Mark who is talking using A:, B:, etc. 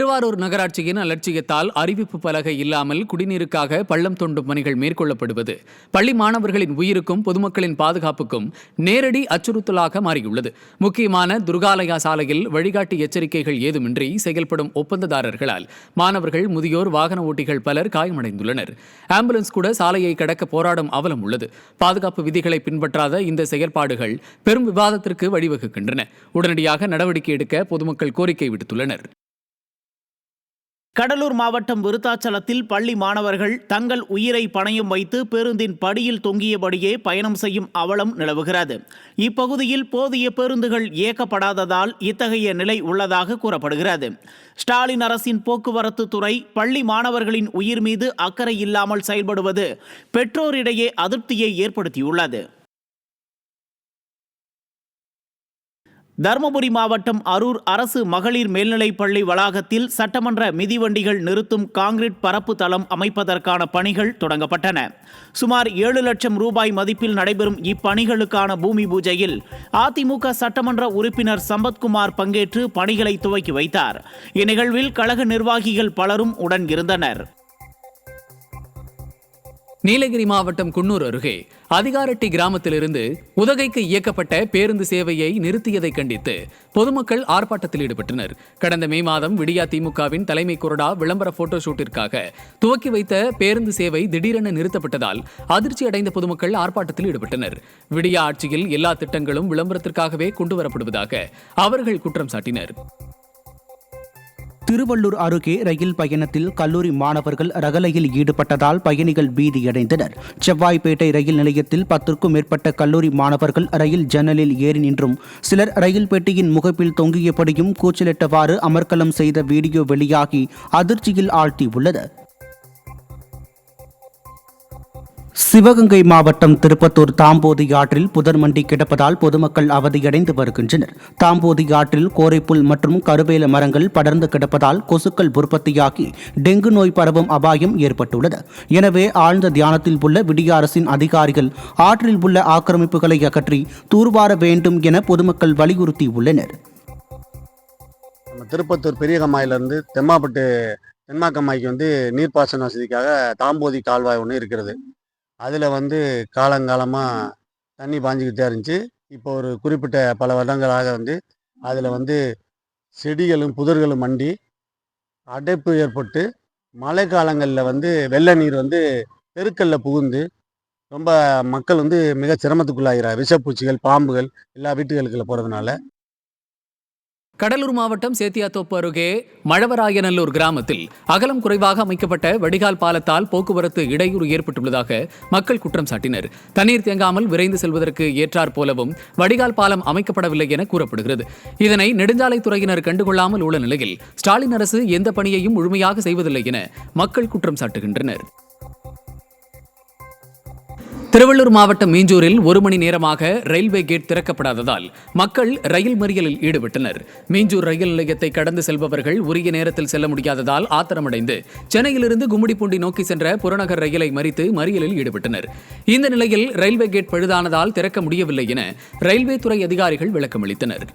A: திருவாரூர் நகராட்சியின் அலட்சியத்தால் அறிவிப்பு பலகை இல்லாமல் குடிநீருக்காக பள்ளம் தோண்டும் பணிகள் மேற்கொள்ளப்படுவது பள்ளி மாணவர்களின் உயிருக்கும் பொதுமக்களின் பாதுகாப்புக்கும் நேரடி அச்சுறுத்தலாக மாறியுள்ளது. முக்கியமான துர்காலயா சாலையில் வழிகாட்டி எச்சரிக்கைகள் ஏதுமின்றி செயல்படும் ஒப்பந்ததாரர்களால் மாணவர்கள், முதியோர், வாகன ஓட்டிகள் பலர் காயமடைந்துள்ளனர். ஆம்புலன்ஸ் கூட சாலையை கடக்க போராடும் அவலம் உள்ளது. பாதுகாப்பு விதிகளை பின்பற்றாத இந்த செயல்பாடுகள் பெரும் விவாதத்திற்கு வழிவகுக்கின்றன. உடனடியாக நடவடிக்கை எடுக்க பொதுமக்கள் கோரிக்கை விடுத்துள்ளனர்.
B: கடலூர் மாவட்டம் விருத்தாச்சலத்தில் பள்ளி மாணவர்கள் தங்கள் உயிரை பணயம் வைத்து பேருந்தின் படியில் தொங்கியபடியே பயணம் செய்யும் அவலம் நிலவுகிறது. இப்பகுதியில் போதிய பேருந்துகள் இயக்கப்படாததால் இத்தகைய நிலை உள்ளதாக கூறப்படுகிறது. ஸ்டாலின் அரசின் போக்குவரத்து துறை பள்ளி மாணவர்களின் உயிர் மீது அக்கறை இல்லாமல் செயல்படுவது பெற்றோரிடையே அதிருப்தியை ஏற்படுத்தியுள்ளது. தருமபுரி மாவட்டம் அரூர் அரசு மகளிர் மேல்நிலைப் பள்ளி வளாகத்தில் சட்டமன்ற மிதிவண்டிகள் நிறுத்தும் கான்கிரீட் பரப்பு தளம் அமைப்பதற்கான பணிகள் தொடங்கப்பட்டன. சுமார் 7 லட்சம் ரூபாய் மதிப்பில் நடைபெறும் இப்பணிகளுக்கான பூமி பூஜையில் அதிமுக சட்டமன்ற உறுப்பினர் சம்பத்குமார் பங்கேற்று பணிகளை துவக்கி வைத்தார். இந்நிகழ்வில் கழக நிர்வாகிகள் பலரும் உடன் இருந்தனர்.
A: நீலகிரி மாவட்டம் குன்னூர் அருகே அதிகாரட்டி கிராமத்திலிருந்து உதகைக்கு இயக்கப்பட்ட பேருந்து சேவையை நிறுத்தியதை கண்டித்து பொதுமக்கள் ஆர்ப்பாட்டத்தில் ஈடுபட்டனர். கடந்த மே மாதம் விடியா திமுகவின் தலைமை கொறடா விளம்பர போட்டோஷூட்டிற்காக துவக்கி வைத்த பேருந்து சேவை திடீரென நிறுத்தப்பட்டதால் அதிர்ச்சி அடைந்த பொதுமக்கள் ஆர்ப்பாட்டத்தில் ஈடுபட்டனர். விடியா ஆட்சியில் எல்லா திட்டங்களும் விளம்பரத்திற்காகவே கொண்டுவரப்படுவதாக அவர்கள் குற்றம் சாட்டினர்.
C: திருவள்ளூர் அருகே ரயில் பயணத்தில் கல்லூரி மாணவர்கள் ரகளையில் ஈடுபட்டதால் பயணிகள் பீதியடைந்தனர். செவ்வாய்ப்பேட்டை ரயில் நிலையத்தில் 10க்கும் மேற்பட்ட கல்லூரி மாணவர்கள் ரயில் ஜன்னலில் ஏறி நின்றும் சிலர் ரயில் பெட்டியின் முகப்பில் தொங்கியபடியும் கூச்சலிட்டவாறு அமர்க்களம் செய்த வீடியோ வெளியாகி அதிர்ச்சியில் ஆழ்த்தியுள்ளது. சிவகங்கை மாவட்டம் திருப்பத்தூர் தாம்போதி ஆற்றில் புதர் மண்டி கிடப்பதால் பொதுமக்கள் அவதியடைந்து வருகின்றனர். தாம்போதி ஆற்றில் கோரைப்புல் மற்றும் கருவேல மரங்கள் படர்ந்து கிடப்பதால் கொசுக்கள் உற்பத்தியாகி டெங்கு நோய் பரவும் அபாயம் ஏற்பட்டுள்ளது. எனவே ஆழ்ந்த தியானத்தில் உள்ள விடிய அரசின் அதிகாரிகள் ஆற்றில் உள்ள ஆக்கிரமிப்புகளை அகற்றி தூர்வார வேண்டும் என பொதுமக்கள் வலியுறுத்தியுள்ளனர்.
D: திருப்பத்தூர் பெரிய கம்மாயிலிருந்து தென்மா கம்மாய்க்கு நீர்ப்பாசன வசதிக்காக தாம்போதி கால்வாய் ஒன்று இருக்கிறது. அதில் காலங்காலமாக தண்ணி பாஞ்சிக்கிட்டே இருந்துச்சு. இப்போ ஒரு குறிப்பிட்ட பல வருடங்களாக அதில் செடிகளும் புதர்களும் மண்டி அடைப்பு ஏற்பட்டு மழை காலங்களில் வெள்ள நீர் தெருக்களில் புகுந்து ரொம்ப மக்கள் மிக சிரமத்துக்குள்ளாகிறார். விஷப்பூச்சிகள், பாம்புகள் எல்லா வீட்டுகளுக்குள்ள போகிறதுனால.
A: கடலூர் மாவட்டம் சேத்தியாத்தோப்பு அருகே மழவராயநல்லூர் கிராமத்தில் அகலம் குறைவாக அமைக்கப்பட்ட வடிகால் பாலத்தால் போக்குவரத்து இடையூறு ஏற்பட்டுள்ளதாக மக்கள் குற்றம் சாட்டினர். தண்ணீர் தேங்காமல் விரைந்து செல்வதற்கு ஏற்றாற் போலவும் வடிகால் பாலம் அமைக்கப்படவில்லை என கூறப்படுகிறது. இதனை நெடுஞ்சாலைத்துறையினர் கண்டுகொள்ளாமல் உள்ள நிலையில் ஸ்டாலின் அரசு எந்த பணியையும் முழுமையாக செய்வதில்லை என மக்கள் குற்றம் சாட்டுகின்றனர். திருவள்ளூர் மாவட்டம் மீஞ்சூரில் 1 மணி நேரமாக ரயில்வே கேட் திறக்கப்படாததால் மக்கள் ரயில் மறியலில் ஈடுபட்டனர். மீஞ்சூர் ரயில் நிலையத்தை கடந்து செல்பவர்கள் உரிய நேரத்தில் செல்ல முடியாததால் ஆத்திரமடைந்து சென்னையிலிருந்து கும்மிடிப்பூண்டி நோக்கி சென்ற புறநகர் ரயிலை மறித்து மறியலில் ஈடுபட்டனர். இந்த நிலையில் ரயில்வே கேட் பழுதானதால் திறக்க முடியவில்லை என ரயில்வே துறை அதிகாரிகள் விளக்கமளித்தனர்.